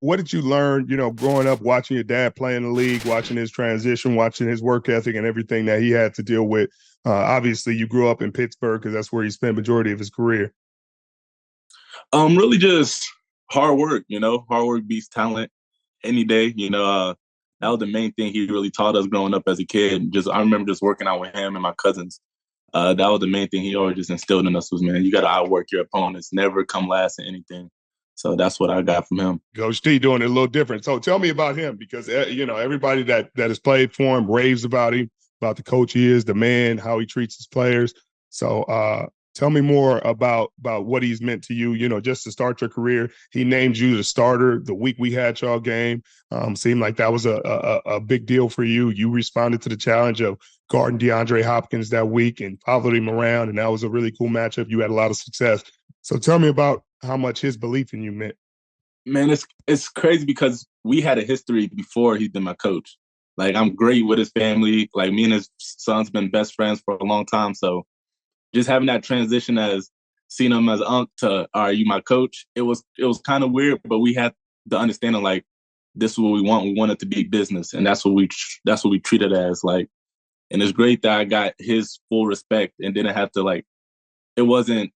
what did you learn, growing up, watching your dad play in the league, watching his transition, watching his work ethic and everything that he had to deal with? Obviously, you grew up in Pittsburgh because that's where he spent the majority of his career. Really just hard work, hard work beats talent any day. That was the main thing he really taught us growing up as a kid. I remember just working out with him and my cousins. That was the main thing he always just instilled in us was, man, you got to outwork your opponents, never come last in anything. So that's what I got from him. Coach T doing it a little different. So tell me about him because, everybody that has played for him raves about him, about the coach he is, the man, how he treats his players. So tell me more about what he's meant to you, just to start your career. He named you the starter the week we had y'all game. Seemed like that was a big deal for you. You responded to the challenge of guarding DeAndre Hopkins that week and followed him around, and that was a really cool matchup. You had a lot of success. So tell me about how much his belief in you meant. Man, it's crazy because we had a history before he's been my coach. Like, I'm great with his family. Like, me and his son's been best friends for a long time. So just having that transition as seeing him as Unc to, all right, you my coach, it was kind of weird, but we had the understanding, like, this is what we want. We want it to be business, and that's what we treat it as. Like, and it's great that I got his full respect and didn't have to, like, it wasn't,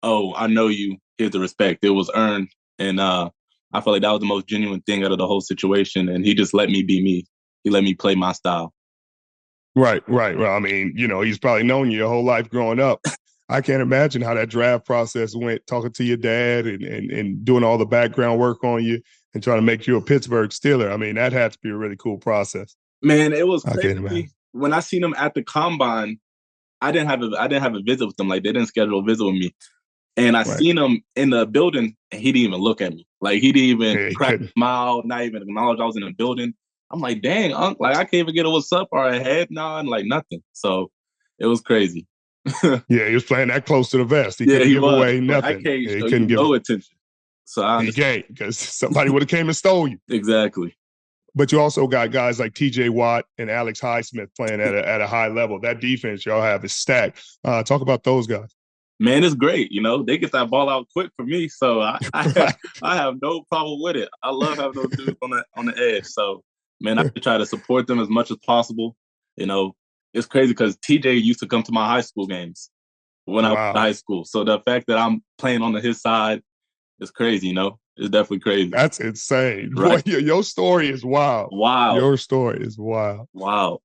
oh, I know you, here's the respect. It was earned, and I felt like that was the most genuine thing out of the whole situation, and he just let me be me. He let me play my style. Right. Well, I mean, he's probably known you your whole life growing up. I can't imagine how that draft process went, talking to your dad and doing all the background work on you and trying to make you a Pittsburgh Steeler. I mean, that had to be a really cool process. Man, it was crazy. When I seen him at the combine, I didn't have a visit with them. Like, they didn't schedule a visit with me. And I seen him in the building, and he didn't even look at me. Like, he didn't even crack a smile, not even acknowledge I was in the building. I'm like, dang, Unc, like, I can't even get a what's up or a head nod, like nothing. So it was crazy. Yeah, he was playing that close to the vest. He couldn't give away nothing. I can't show you no attention. So he can't, because somebody would have came and stole you. Exactly. But you also got guys like T.J. Watt and Alex Highsmith playing at a high level. That defense y'all have is stacked. Talk about those guys. Man, it's great. They get that ball out quick for me, so I have no problem with it. I love having those dudes on the edge. So, man, I try to support them as much as possible. It's crazy because TJ used to come to my high school games when I was in high school. So the fact that I'm playing on his side is crazy, It's definitely crazy. That's insane. Right. Boy, your story is wild. Wow. Your story is wild. Wow.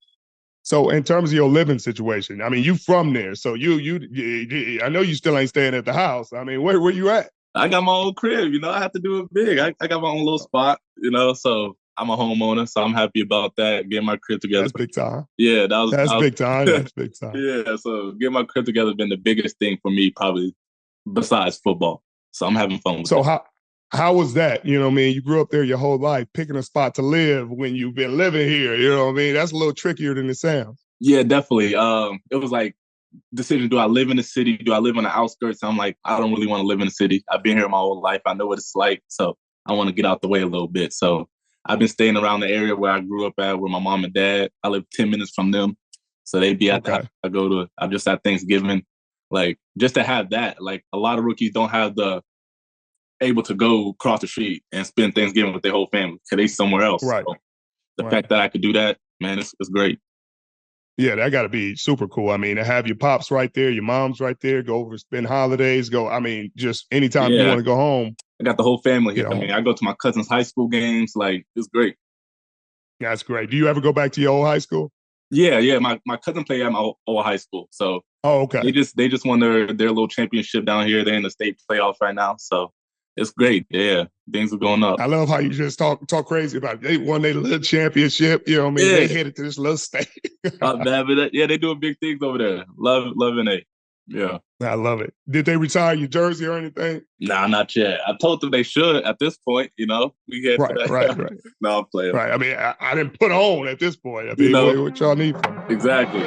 So in terms of your living situation, I mean, you from there. So you I know you still ain't staying at the house. I mean, where you at? I got my own crib, I have to do it big. I got my own little spot, so I'm a homeowner, so I'm happy about that. Getting my crib together. That's big time. Yeah, that's big time. That's big time. Yeah, so getting my crib together has been the biggest thing for me, probably besides football. So I'm having fun with it. How was that? You grew up there your whole life, picking a spot to live when you've been living here. That's a little trickier than it sounds. Yeah, definitely. It was like decision: do I live in the city? Do I live on the outskirts? I'm like, I don't really want to live in the city. I've been here my whole life. I know what it's like, so I want to get out the way a little bit. So I've been staying around the area where I grew up at, where my mom and dad. I live 10 minutes from them, so they'd be at the house. I'm just at Thanksgiving, like just to have that. Like, a lot of rookies don't have able to go across the street and spend Thanksgiving with their whole family because they somewhere else. Right. So the fact that I could do that, man, it's great. Yeah, that got to be super cool. I mean, to have your pops right there, your mom's right there, go over, spend holidays, just anytime you want to go home. I got the whole family here. I mean, I go to my cousin's high school games. Like, it's great. That's great. Do you ever go back to your old high school? Yeah. My cousin played at my old high school. So okay. They just won their little championship down here. They're in the state playoffs right now. So it's great. Yeah, things are going up. I love how you just talk crazy about it. They won their little championship. Yeah. They headed to this little state. They doing big things over there. Loving it. Yeah. I love it. Did they retire your jersey or anything? Nah, not yet. I told them they should at this point. We get right. No, I'm playing. Right. I mean, I didn't put on at this point. I mean, what y'all need from me? Exactly.